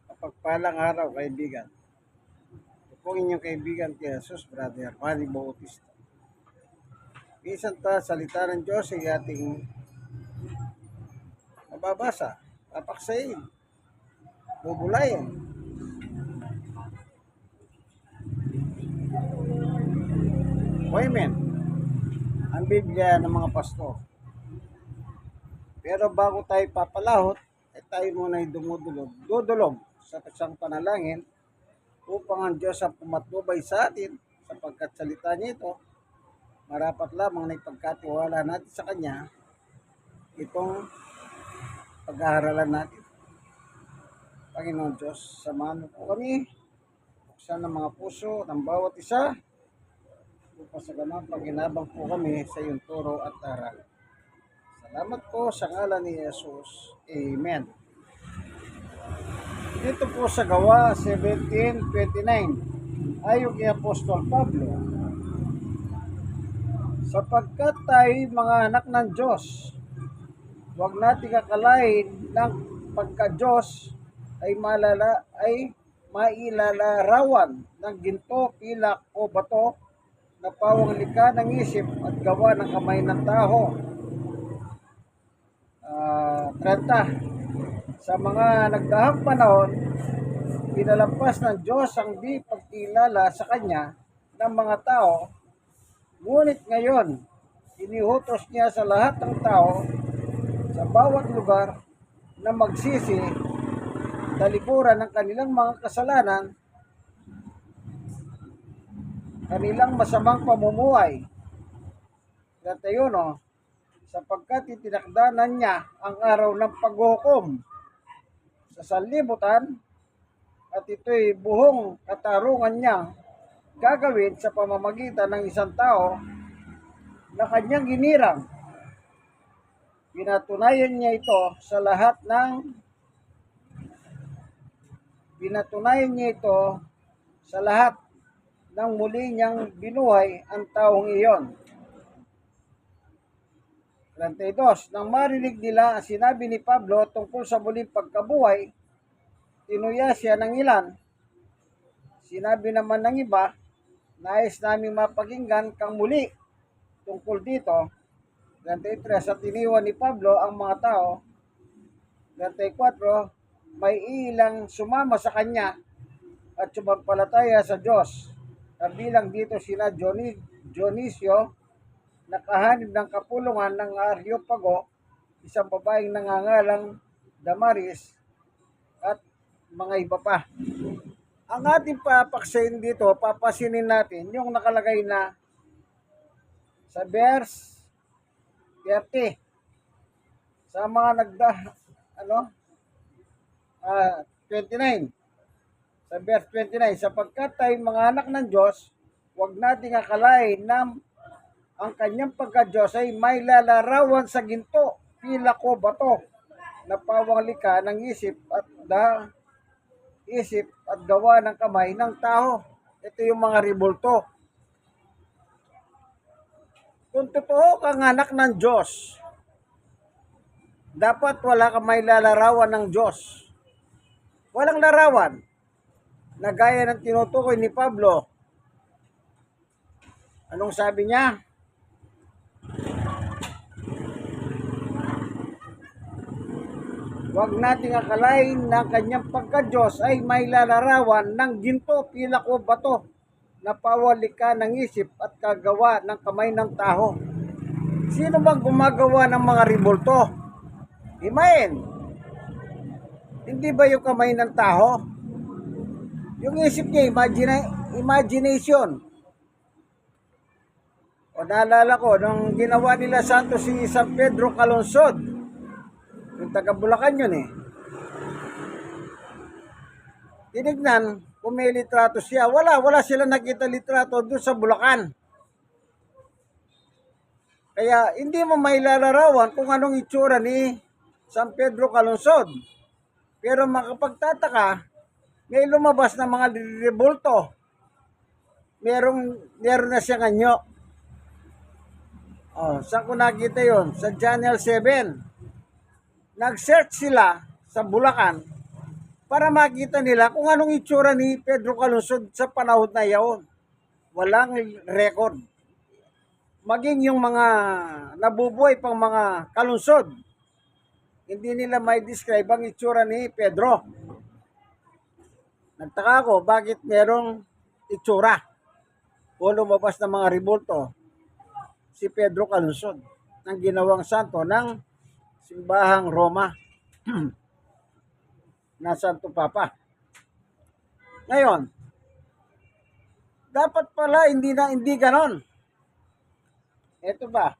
Mapagpalang araw, kaibigan. Ito po ang inyong kaibigan kay Jesus, Brother Manny Bautista. Isang salita ng Diyos ay ating mababasa, papaksayin, bubulayin. Women, ang Biblia ng mga pastor. Pero bago tayo papalahot, ay tayo muna ay dudulog sa isang panalangin upang ang Diyos ang pumatnubay sa atin sapagkat salita niya ito, marapat lamang na ipagkatiwala natin sa Kanya itong pag-aaralan natin. Panginoon Diyos, samahan mo po kami, buksan ang mga puso ng bawat isa, upang sa ganang paginabang po kami sa iyong turo at aral. Salamat po sa ngalan ni Jesus. Amen. Dito po sa Gawa 17:29, ayon kay Apostol Pablo, sapagkat tayo mga anak ng Diyos, huwag nating akalain ng pagka-Diyos ay mailalarawan ng ginto, pilak o bato na pawang likha ng isip at gawa ng kamay ng tao. 30. Sa mga nagdaang panahon, pinalampas ng Diyos ang di pagkilala sa Kanya ng mga tao, ngunit ngayon, iniutos niya sa lahat ng tao sa bawat lugar na magsisi, talikuran ng kanilang mga kasalanan, kanilang masamang pamumuhay. 31. Sapagkat itinakdanan niya ang araw ng paghukom sa sanlibutan at ito'y buhong katarungan niyang gagawin sa pamamagitan ng isang tao na kanyang ginirang. Pinatunayan niya ito sa lahat ng muli niyang binuhay ang taong iyon. 32. Nang marinig nila ang sinabi ni Pablo tungkol sa muling pagkabuhay, tinuya siya ng ilan. Sinabi naman ng iba, nais namin mapakinggan kang muli tungkol dito. 33. Sa tiniwan ni Pablo ang mga tao. 34. May ilang sumama sa kanya at sumampalataya sa Diyos. Kabilang dito sina Dionisio, nakahanib ng kapulungan ng Areopago, isang babaeng nangangalang Damaris, at mga iba pa. Ang ating papaksayin dito, papasinin natin yung nakalagay na sa verse 30. Sa mga 29. Sa verse 29, sapagkat tayo mga anak ng Diyos, huwag nating akalain na ang kanyang pagka-Diyos ay may lalarawan sa ginto, pilak o bato na pawang likha ng isip at gawa ng kamay ng tao. Ito yung mga ribulto. Kung totoo kang anak ng Diyos, dapat wala kang may lalarawan ng Diyos. Walang larawan na gaya ng tinutukoy ni Pablo. Anong sabi niya? Huwag nating akalain na kanyang pagka-Diyos ay may lalarawan ng ginto, pilak o bato na pawalika ng isip at kagawa ng kamay ng tao. Sino bang gumagawa ng mga ribulto? Himayin. Hindi ba yung kamay ng tao? Yung isip niya, imagination. O naalala ko, nung ginawa nila santo si San Pedro Calungsod, yung taga Bulacan yun eh. Tinignan, kung may litrato siya. Wala sila nakita litrato doon sa Bulacan. Kaya hindi mo mailalarawan kung anong itsura ni San Pedro Calungsod. Pero makapagtataka, may lumabas na mga rebulto. Meron na siyang anyo. Saan ko nakita yon? Sa Channel 7. Nag-search sila sa Bulacan para makita nila kung anong itsura ni Pedro Calungsod sa panahon na yaon. Walang record. Maging yung mga nabubuhay pang mga kalungsod, hindi nila may describe ang itsura ni Pedro. Nagtaka ako bakit merong itsura o lumabas ng mga rebulto si Pedro Calungsod ng ginawang santo ng simbahang Roma na Santo Papa. Ngayon, dapat pala hindi ganon. Ito ba?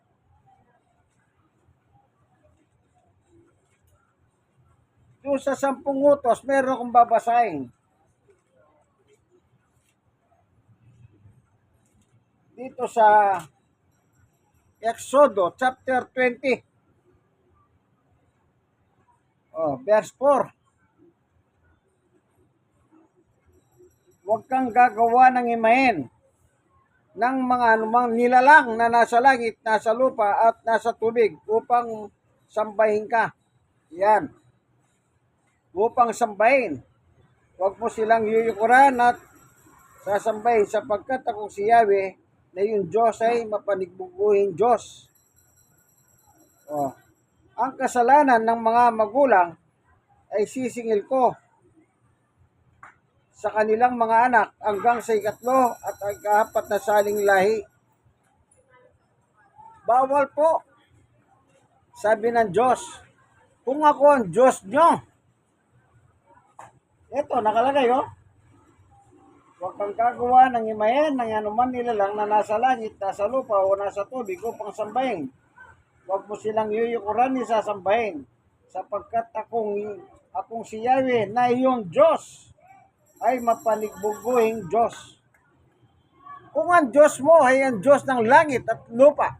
Doon sa 10 utos, meron akong babasahin. Dito sa Exodo chapter 20. Verse 4. Huwag kang gagawa ng imahen ng mga anumang nilalang na nasa langit, nasa lupa, at nasa tubig upang sambahin ka. Yan. Upang sambahin. Huwag mo silang yuyukuran at sasambahin sapagkat ako si Yahweh na yung Diyos ay mapanigbubuhing Diyos. Ang kasalanan ng mga magulang ay sisingil ko sa kanilang mga anak hanggang sa 3 at 4 na saling lahi. Bawal po, sabi ng Diyos. Kung ako ang Diyos nyo, ito nakalagay huwag kang gagawa ng imahen ng anuman nilalang na nasa langit, nasa lupa o nasa tubig upang sambahin. Huwag mo silang yuyukuran ni sasambahin, sapagkat akong si Yahweh na iyong Diyos ay mapanigbubuhing Diyos. Kung ang Diyos mo ay ang Diyos ng langit at lupa,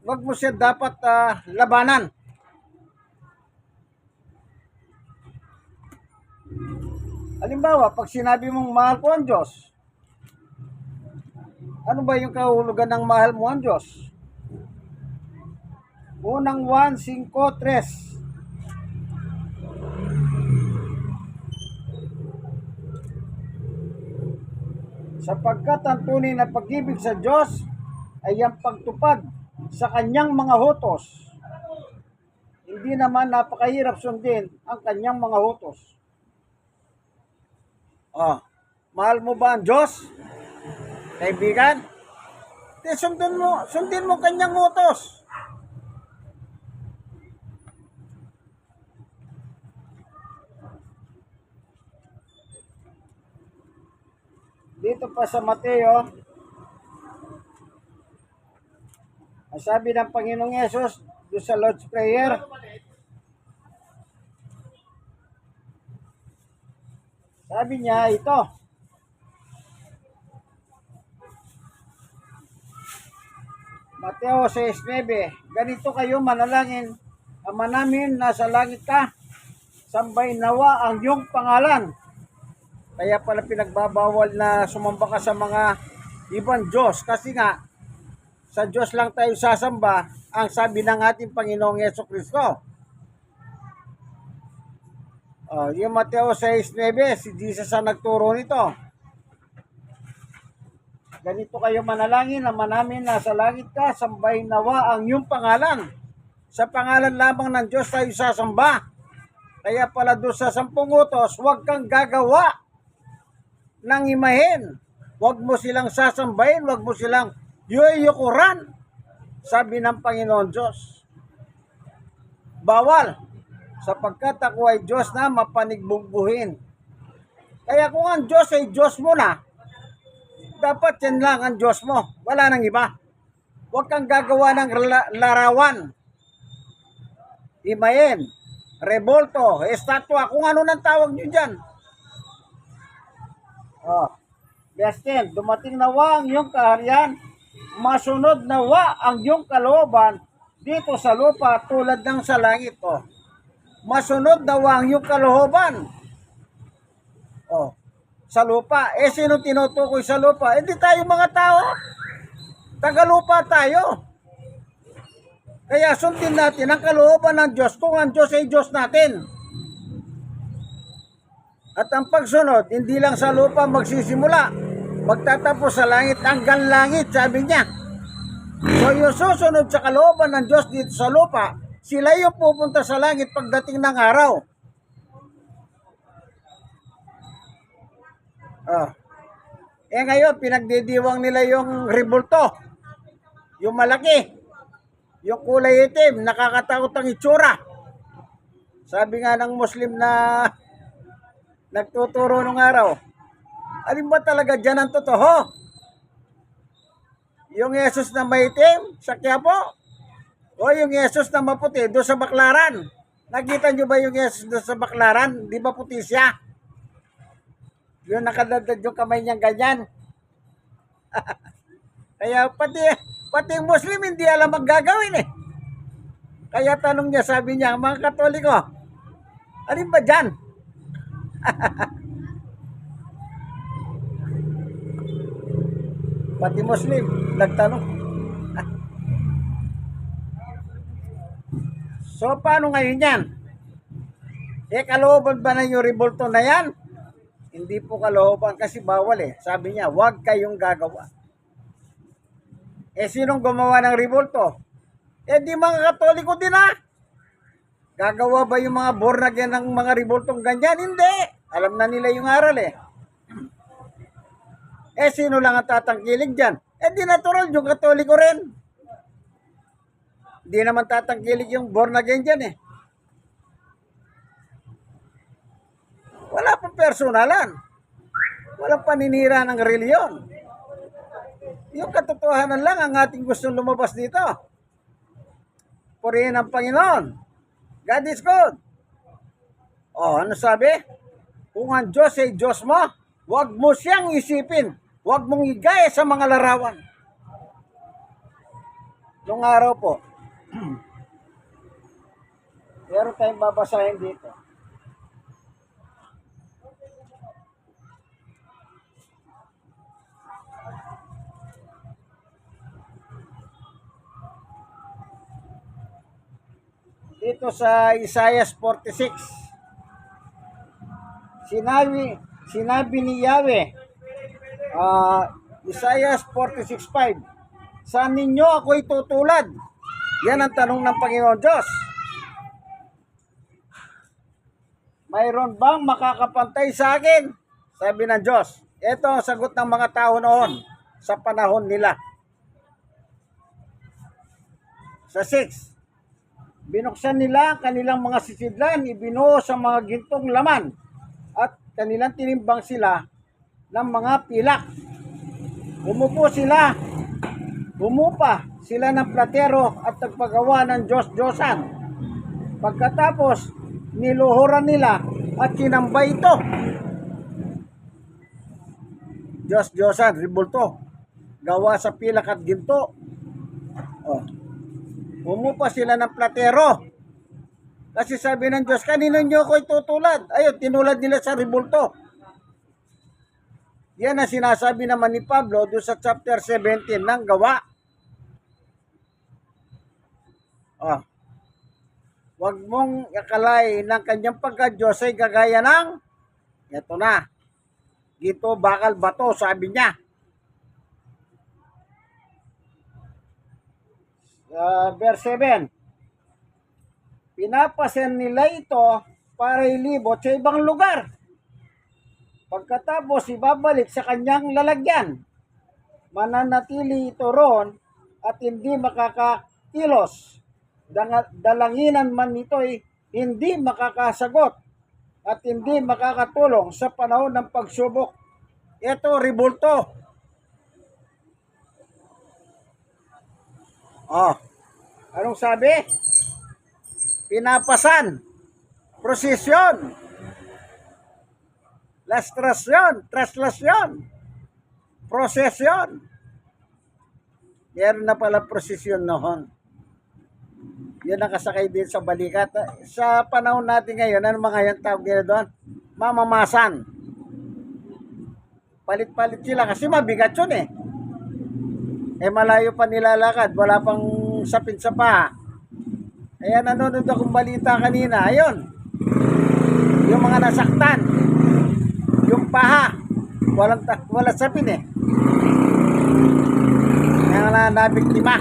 wag mo siya dapat labanan. Halimbawa, pag sinabi mong mahal ko ang Diyos, ano ba yung kahulugan ng mahal mo ang Diyos? Unang 1:5-3. Sapagkat ang tunay na pag-ibig sa Diyos ay ang pagtupad sa kanyang mga utos. Hindi naman napakahirap sundin ang kanyang mga utos. Mahal mo ba ang Diyos? Kaibigan? Sundin mo kanyang utos. Dito pa sa Mateo, ang sabi ng Panginoong Yesus doon sa Lord's Prayer, sabi niya ito, Mateo 6:9, ganito kayo manalangin, Ama namin nasa langit ka, sambahin nawa ang iyong pangalan. Kaya pala pinagbabawal na sumamba ka sa mga ibang Diyos kasi nga sa Diyos lang tayo sasamba, ang sabi ng ating Panginoong Jesucristo. Yung Mateo 6:9, si Jesus ang nagturo nito. Ganito kayo manalangin, Ama namin nasa langit ka, sambahin nawa ang iyong pangalan. Sa pangalan lamang ng Diyos tayo sasamba. Kaya pala doon sa 10 utos, huwag kang gagawa ng imahen. Huwag mo silang sasambahin, huwag mo silang yuyukuran, sabi ng Panginoon Diyos. Bawal, sapagkat ako ay Diyos na mapanigbubuhin. Kaya kung ang Diyos ay Diyos mo na, dapat yan lang ang Diyos mo. Wala nang iba. Huwag kang gagawa ng larawan, imahen, rebolto, estatwa, kung ano nang tawag nyo dyan. Verse 10, dumating nawa ang iyong kaharian, masunod nawa ang iyong kalooban dito sa lupa tulad ng sa langit. Masunod nawa ang iyong kalooban. Sa lupa. Sino tinutukoy sa lupa? Hindi tayo mga tao. Tagalupa tayo. Kaya sundin natin ang kalooban ng Diyos kung ang Diyos ay Diyos natin. At ang pagsunod, hindi lang sa lupa magsisimula, magtatapos sa langit hanggang langit, sabi niya. So yung susunod sa kalooban ng Diyos dito sa lupa, sila yung pupunta sa langit pagdating ng araw. Ngayon, pinagdidiwang nila yung rebulto, yung malaki, yung kulay itim, nakakatakot ang itsura. Sabi nga ng Muslim na nagtuturo nung araw, alin ba talaga dyan ang totoo? Yung Yesus na maitim sa Quiapo? O yung Yesus na maputi doon sa Baclaran? Nakita nyo ba yung Yesus doon sa Baclaran? Di ba puti siya? Yung nakadadad yung kamay niyang ganyan. Kaya pati yung Muslim hindi alam ang gagawin eh. Kaya tanong niya, sabi niya, mga Katoliko, alin ba dyan? Pati Muslim, nagtanong. So, paano ngayon yan? Kalooban ba na yung rebulto na yan? Hindi po kalooban kasi bawal eh. Sabi niya, huwag kayong gagawa. Sinong gumawa ng rebulto? Di mga Katoliko din ah. Gagawa ba yung mga born again ng mga rebultong ganyan? Hindi. Alam na nila yung aral eh. Sino lang ang tatangkilig dyan? Di natural yung Katoliko rin. Di naman tatangkilig yung born again dyan eh. Wala pang personalan. Walang paninira ng reliyon. Yung katotohanan lang ang ating gustong lumabas dito. Purihin ang Panginoon. God is good. Ano sabi? Kung ang Diyos ay Diyos mo, huwag mo siyang isipin. Huwag mong igaya sa mga larawan. Noong araw po, meron tayong babasahin dito. Dito sa Isaiah 46. Sinabi ni Yahweh, Isaiah 46:5, saan ninyo ako'y tutulad? Yan ang tanong ng Panginoon Diyos. Mayroon bang makakapantay sa akin? Sabi ng Diyos. Ito ang sagot ng mga tao noon sa panahon nila. Sa 6, binuksan nila kanilang mga sisidlan, ibinuo sa mga gintong laman, at kanilang tinimbang sila ng mga pilak. Umupa sila ng platero at nagpagawa ng Diyos-Diyosan. Pagkatapos, niluhuran nila at kinambay ito. Diyos-Diyosan, rebulto, gawa sa pilak at ginto. Umupa sila ng platero. Kasi sabi ng Diyos, kanino nyo ako itutulad? Ayun, tinulad nila sa rebulto. Yan ang sinasabi naman ni Pablo doon sa chapter 17 ng Gawa. Huwag mong akalay ng kanyang pagka-Diyos ay gagaya ng, ito na, gito, bakal, bato, sabi niya. Verse 7, pinapasen nila ito para ilibot sa ibang lugar. Pagkatapos ibabalik sa kanyang lalagyan. Mananatili ito roon at hindi makakakilos. Dalanginan man ito'y hindi makakasagot at hindi makakatulong sa panahon ng pagsubok. Ito, rebulto. Anong sabi? Pinapasan, prosesyon, traslasyon, prosesyon. Meron na pala prosesyon noon. Yun ang kasakay din sa balikat. Sa panahon natin ngayon, ano mga yan tawag nila doon? Mamamasan. Palit-palit sila kasi mabigat yun eh. Malayo pa nilalakad, wala pang sapin sa paa. Kaya nanonood akong balita kanina. Ayun, yung mga nasaktan, yung paha, walang sapin eh. Kaya nabiktima.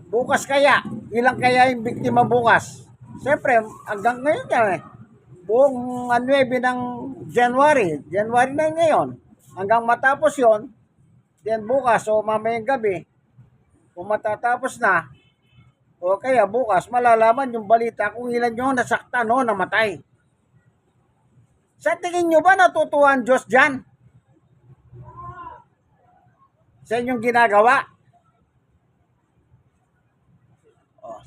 Bukas kaya, ilang kaya yung biktima bukas? Siyempre, hanggang ngayon yan eh. Buong 9 ng January na ngayon. Hanggang matapos yon, then bukas o mamayang gabi, kung matatapos na, o kaya bukas, malalaman yung balita kung ilan yung nasaktan o namatay. Sa tingin nyo ba natutuwa ang Diyos dyan? Sa inyong ginagawa? Oh.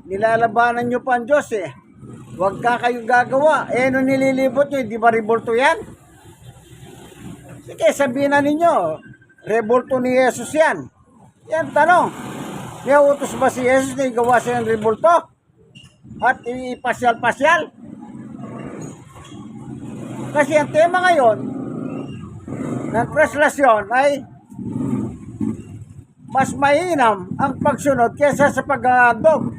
Nilalabanan nyo pa ang Diyos eh. Huwag ka kayong gagawa. Eh, ano nililibot nyo? Di ba revolto yan? Sige, sabihin na ninyo. Revolto ni Jesus yan. Yan, tanong. May utos ba si Jesus na igawa siya ng revolto? At ipasyal-pasyal? Kasi ang tema ngayon ng translasyon ay mas mainam ang pagsunod kaysa sa pag-aandog.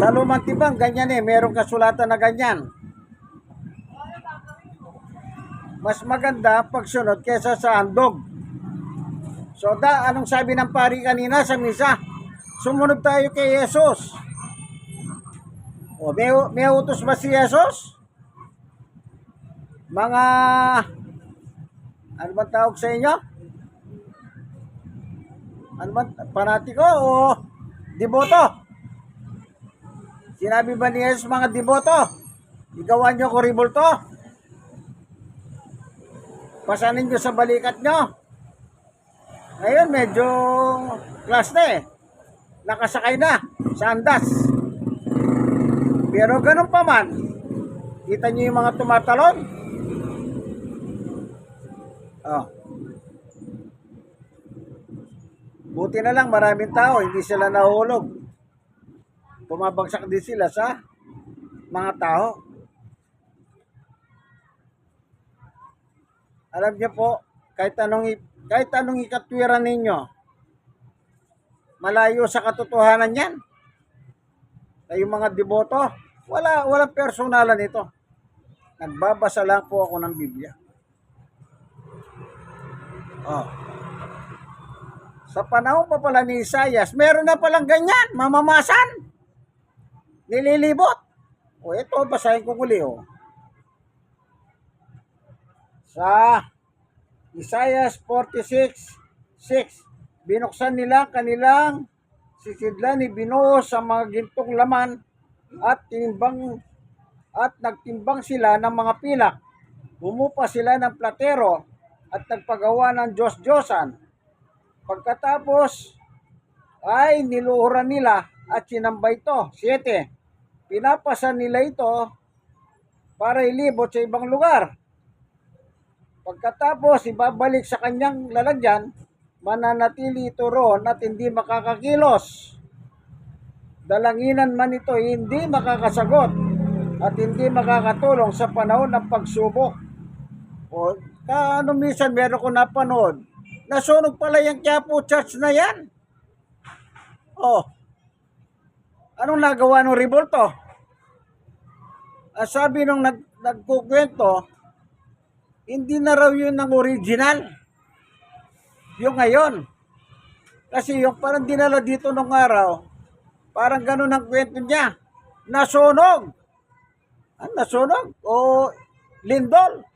Sa lumang timbang, ganyan eh. Merong kasulatan na ganyan. Mas maganda pagsunod kaysa sa andog. So, anong sabi ng pari kanina sa misa? Sumunod tayo kay Jesus. O, may utos ba si Jesus? Mga, ano ba tawag sa inyo? Ano ba, panatiko o deboto? Sinabi ba ni Jesus mga deboto? Igawan nyo ko revolto? Pasanin nyo sa balikat nyo? Ngayon medyo class na eh. Nakasakay na sa andas. Pero ganun pa man, kita nyo yung mga tumatalon? Oh. Buti na lang maraming tao, hindi sila nahulog. Pumabagsak din sila sa mga tao. Alam niyo po, kahit anong ikatwiran ninyo, malayo sa katotohanan yan. Kayong mga deboto, walang personalan ito. Nagbabasa lang po ako ng Biblia. Oh. Sa panahon pa pala ni Isaias, meron na palang ganyan, mamamasan. Nililibot. O ito, basahin ko muli o. Sa Isaiah 46:6, binuksan nila kanilang sisidlan, ibinuo sa mga gintong laman at nagtimbang sila ng mga pilak. Bumupa sila ng platero at nagpagawa ng Diyos-Diyosan. Pagkatapos ay niluhuran nila at sinamba ito. 7. Pinapasan nila ito para ilibot sa ibang lugar. Pagkatapos ibabalik sa kanyang lalagyan, mananatili ito roon at hindi makakakilos. Dalanginan man ito, hindi makakasagot at hindi makakatulong sa panahon ng pagsubok. O, minsan meron ko napanood, nasunog pala yung Quiapo Church na yan. Oh, anong nagawa ng revolto? Sabi nung nagkukwento, hindi na raw yun ang original. Yung ngayon. Kasi yung parang dinala dito nung araw, parang ganun ang kwento niya. Nasunog. Nasunog? O lindol?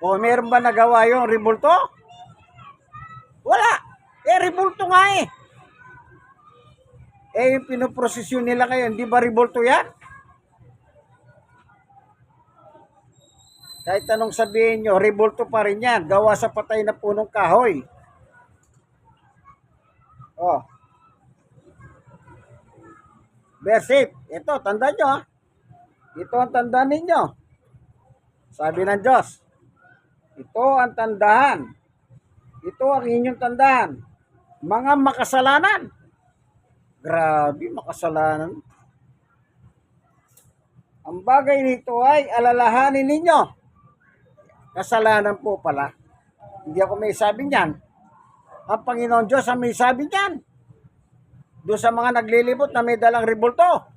O meron ba nagawa yung revolto? Wala. Revolto nga eh. Yung pinoprosesyon nila kayo, hindi ba revolto yan? Kahit anong sabihin nyo, revolto pa rin yan. Gawa sa patay na punong kahoy. Oh. Verse 8. Ito, tandaan nyo ha. Ito ang tandaan ninyo. Sabi ng Diyos. Ito ang tandahan. Ito ang inyong tandaan. Mga makasalanan. Grabe, makasalanan. Ang bagay nito ay alalahanin ninyo. Kasalanan po pala. Hindi ako may sabi niyan. Ang Panginoon Diyos ang may sabi niyan. Doon sa mga naglilibot na may dalang rebulto.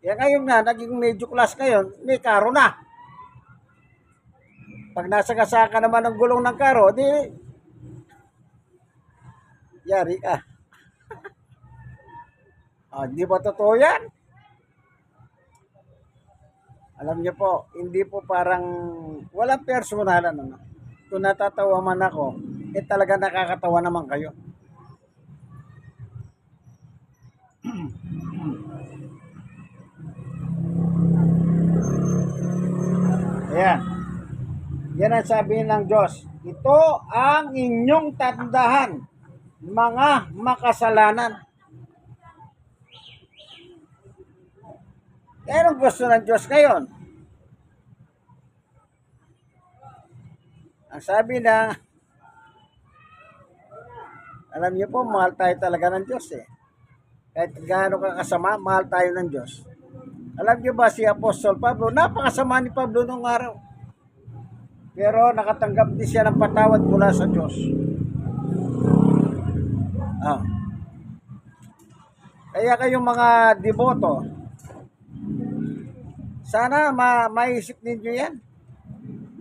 Kaya ngayon nga, naging medyo class ngayon, may karo na. Pag nasagasa ka naman ng gulong ng karo, di, yari ka. Di ba totoo yan? Alam niyo po, hindi po parang walang personalan. Ano? Kung natatawa man ako, talaga nakakatawa naman kayo. Ayan. Yan ang sabi ng Diyos. Ito ang inyong tandahan, mga makasalanan. Anong gusto ng Diyos ngayon? Ang sabi na, alam niyo po, mahal tayo talaga ng Diyos eh. Kahit gaano ka kasama, mahal tayo ng Diyos. Alam niyo ba si Apostol Pablo, napakasama ni Pablo nung araw. Pero nakatanggap din siya ng patawad mula sa Diyos. Kaya kayong mga deboto, sana maisip ninyo yan.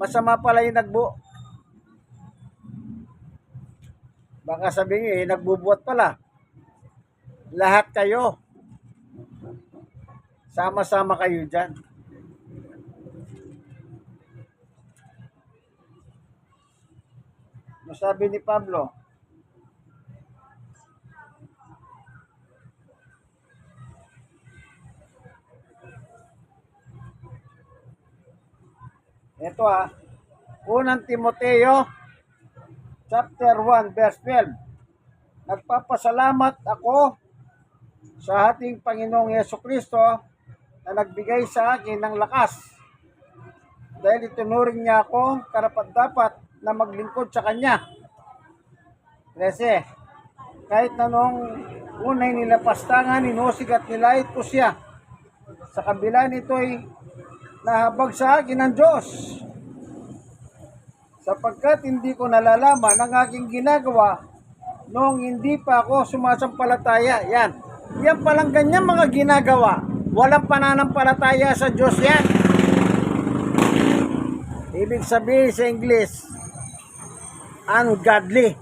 Masama pala yung nagbuo. Baka sabihin nagbubuhat pala. Lahat kayo. Sama-sama kayo dyan. Sabi ni Pablo, ito unang Timoteo chapter 1 verse 12. Nagpapasalamat ako sa ating Panginoong Yesukristo na nagbigay sa akin ng lakas dahil itunuring niya ako karapat-dapat na maglingkod sa Kanya. Kasi kahit na noong unay nilapastangan, inusig at nilait ko siya, sa kabila nito'y nahabag sa akin ng Diyos, sapagkat hindi ko nalalaman ang aking ginagawa noong hindi pa ako sumasampalataya. Yan palang ganyan mga ginagawa. Walang pananampalataya sa Diyos yan. Ibig sabihin sa English, ungodly.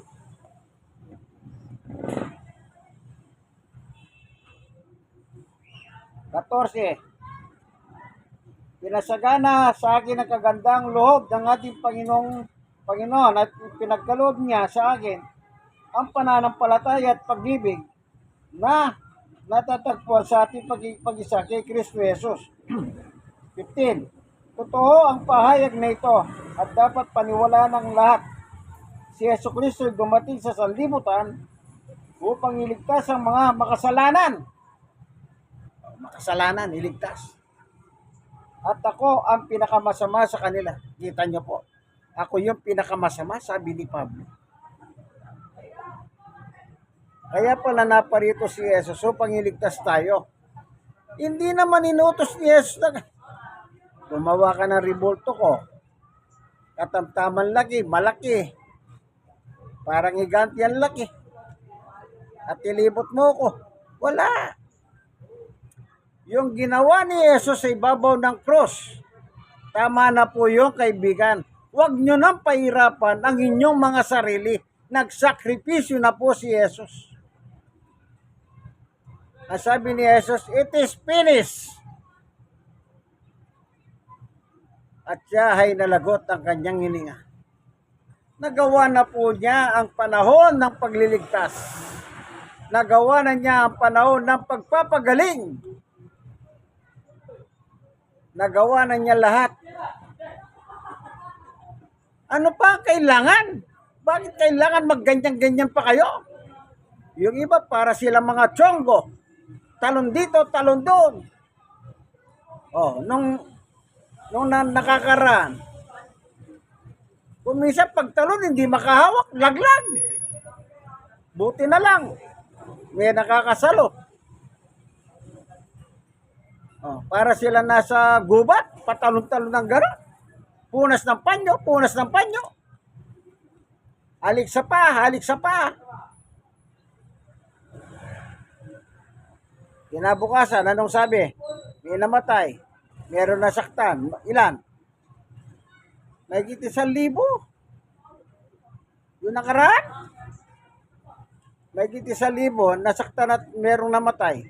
Pinasagana sa akin ang kagandang loob ng ating Panginoon at pinagkaloob niya sa akin ang pananampalataya at pag-ibig na natatagpuan sa ating pag-isa kay Kristo Jesus. 15. Totoo ang pahayag na ito at dapat paniwalaan ng lahat. Si Jesucristo dumating sa sanlibutan upang iligtas ang mga makasalanan. Makasalanan, iligtas. At ako ang pinakamasama sa kanila. Kita niyo po. Ako yung pinakamasama, sabi ni Pablo. Kaya pala naparito si Jesus upang iligtas tayo. Hindi naman inutos ni Jesus na gumawa ka ng rebulto ko. Katamtaman laki, malaki. Parang higanti ang laki. At ilibot mo ko. Wala. Yung ginawa ni Jesus sa ibabaw ng cross, tama na po yung kaibigan. Huwag nyo nang pahirapan ang inyong mga sarili. Nagsakripisyo na po si Jesus. Ang sabi ni Jesus, it is finished. At siya ay nalagot ang kanyang hininga. Nagawa na po niya ang panahon ng pagliligtas. Nagawa na niya ang panahon ng pagpapagaling. Nagawa na niya lahat. Ano pa ang kailangan? Bakit kailangan magganyan-ganyan pa kayo? Yung iba para sila mga tiyonggo. Talon dito, talon doon. Nung nakakaraan, kung minsan pagtalon hindi makahawak, laglag. Buti na lang, may nakakasalo. Para sila nasa gubat, patalon-talon ng gano'n. Punas ng panyo, punas ng panyo. Halik sa pa, halik sa pa. Kinabukasan, anong sabi? May namatay. Meron nasaktan. Ilan? Mahigit 1,000. Yung nakaraan? Mahigit 1,000, nasaktan at merong namatay.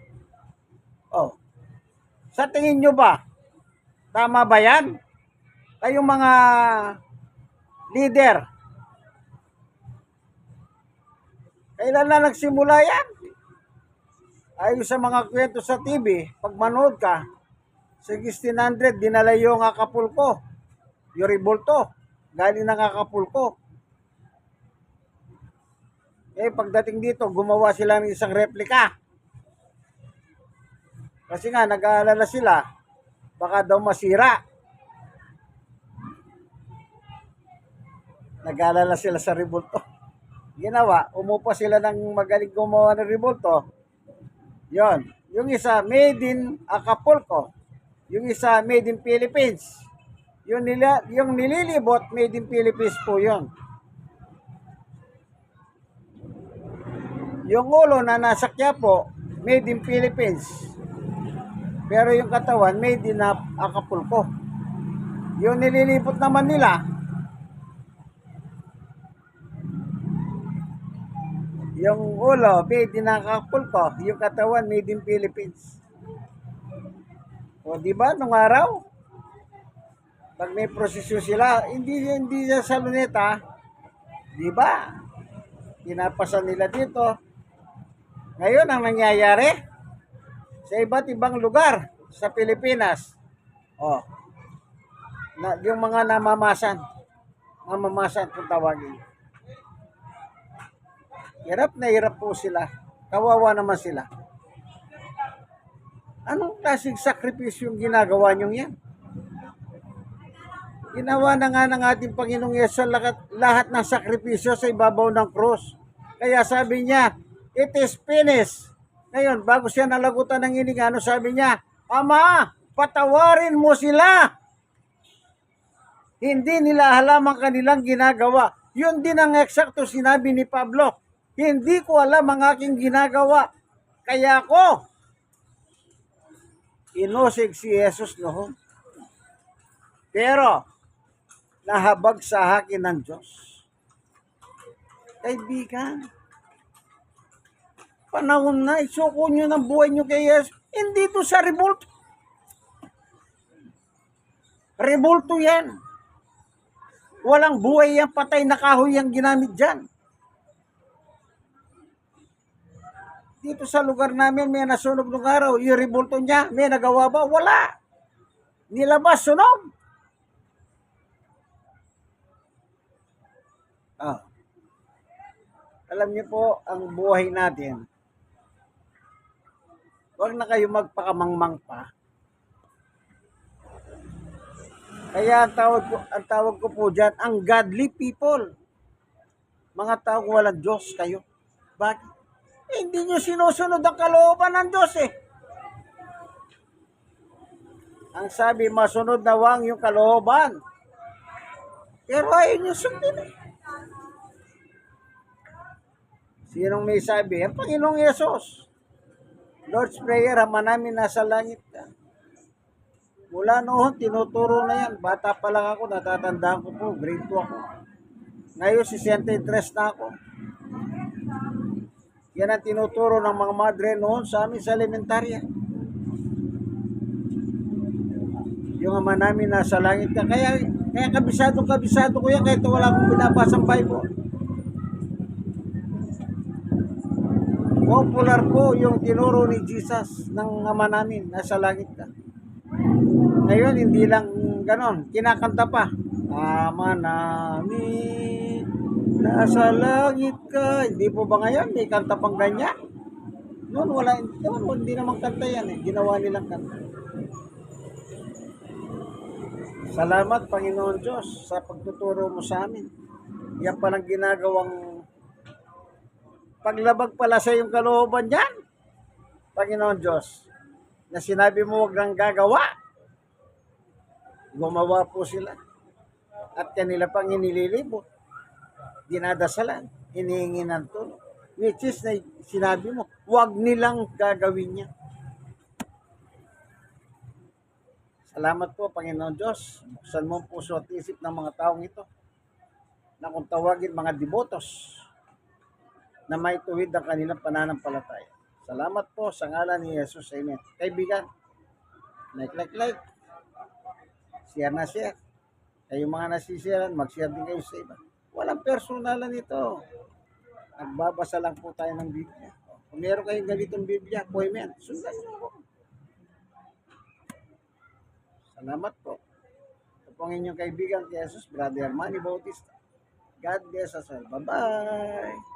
Oh. Sa tingin nyo ba, tama ba yan? Kayong mga leader, kailan na nagsimula yan? Ayon sa mga kwento sa TV, pag manood ka, sa 1600, dinala yung Acapulco, yung Rebulto, galing ng Acapulco. Pagdating dito, gumawa sila ng isang replika. Kasi nga, nag-aalala sila, baka daw masira. Nag-aalala sila sa Rebulto. Ginawa, umupa sila ng magaling gumawa ng Rebulto. Yon. Yung isa, made in Acapulco. Yung isa, made in Philippines. Yung nililibot, made in Philippines po yon. Yung ulo na nasa Quiapo, made in Philippines. Pero yung katawan, made in Acapulco. Yung nililibot naman nila, yung ulo, made in Acapulco. Yung katawan, made in Philippines. O, di ba, nung araw, pag may prosesyo sila, hindi sa Luneta, di ba? Pinapasan nila dito. Ngayon, ang nangyayari, sa iba't ibang lugar sa Pilipinas, yung mga namamasan kung tawagin. Hirap na hirap po sila. Kawawa naman sila. Anong klaseng sakripisyo yung ginagawa nyo yan? Ginawa na nga ng ating Panginoong Yesus lahat ng sakripisyo sa ibabaw ng krus. Kaya sabi niya, it is finished. Ngayon, bago siya nalagutan ng hininga, sabi niya, Ama, patawarin mo sila. Hindi nila alam ang kanilang ginagawa. Yun din ang eksakto sinabi ni Pablo. Hindi ko alam ang aking ginagawa. Kaya ako, inusig si Jesus noon. Pero, nahabag sa akin ng Diyos. Kaibigan, panahon na, isuko nyo ng buhay nyo kay Jesus. Hindi to sa Rebulto. Rebulto yan. Walang buhay yan, patay na kahoy ang ginamit dyan. Dito sa lugar namin, may nasunog nung araw. Yung Rebulto niya, may nagawa ba? Wala. Nilabas, sunog. Alam niyo po, ang buhay natin, huwag na kayo magpakamangmang pa. Kaya ang tawag ko po dyan, ang godly people. Mga taong walang Diyos kayo. Bakit? Hindi nyo sinusunod ang kalooban ng Diyos eh. Ang sabi, masunod na wang yung kalooban. Pero ayaw nyo sundin eh. Sinong may sabi? Ang Panginoong Yesus. Lord's Prayer, Ama namin nasa langit ka. Mula noon, tinuturo na yan. Bata pa lang ako, natatandaan ko po, grade 2 ako. Ngayon, 63 na ako. Yan ang tinuturo ng mga madre noon sa amin sa elementarya. Yung Ama namin nasa langit ka. Kaya kabisado ko yan kahit wala akong binabasang Bible. Popular po yung tinuro ni Jesus ng Ama namin, nasa langit ka. Ngayon, hindi lang ganon, kinakanta pa. Ama namin, nasa langit ka. Hindi po ba ngayon, may kanta pang ganyan? Noon, hindi naman kanta yan eh. Ginawa nilang kanta. Salamat, Panginoon Diyos, sa pagtuturo mo sa amin. Yan palang ginagawang paglabag pala sa iyong kalooban yan, Panginoon Diyos, na sinabi mo huwag nang gagawa. Gumawa po sila. At kanila pang inililibot. dinadasalan, hinihingi ng tulong. Which is, na sinabi mo, huwag nilang gagawin niya. Salamat po, Panginoon Diyos. Buksan mo ang puso at isip ng mga taong ito na kung tawagin mga devotos na may tuwid ang kanilang pananampalataya. Salamat po sa ngalan ni Jesus. Amen. Kaibigan, like. Share na share. Kayong mga nasisiran, mag-share din kayo sa iba. Walang personalan ito. Nagbabasa lang po tayo ng Biblia. Kung meron kayong ganitong Biblia, po amen. Sundan niyo ako. Salamat po. Ito po ang inyong kaibigan kay Jesus, Brother Manny Bautista. God bless us all. Bye-bye.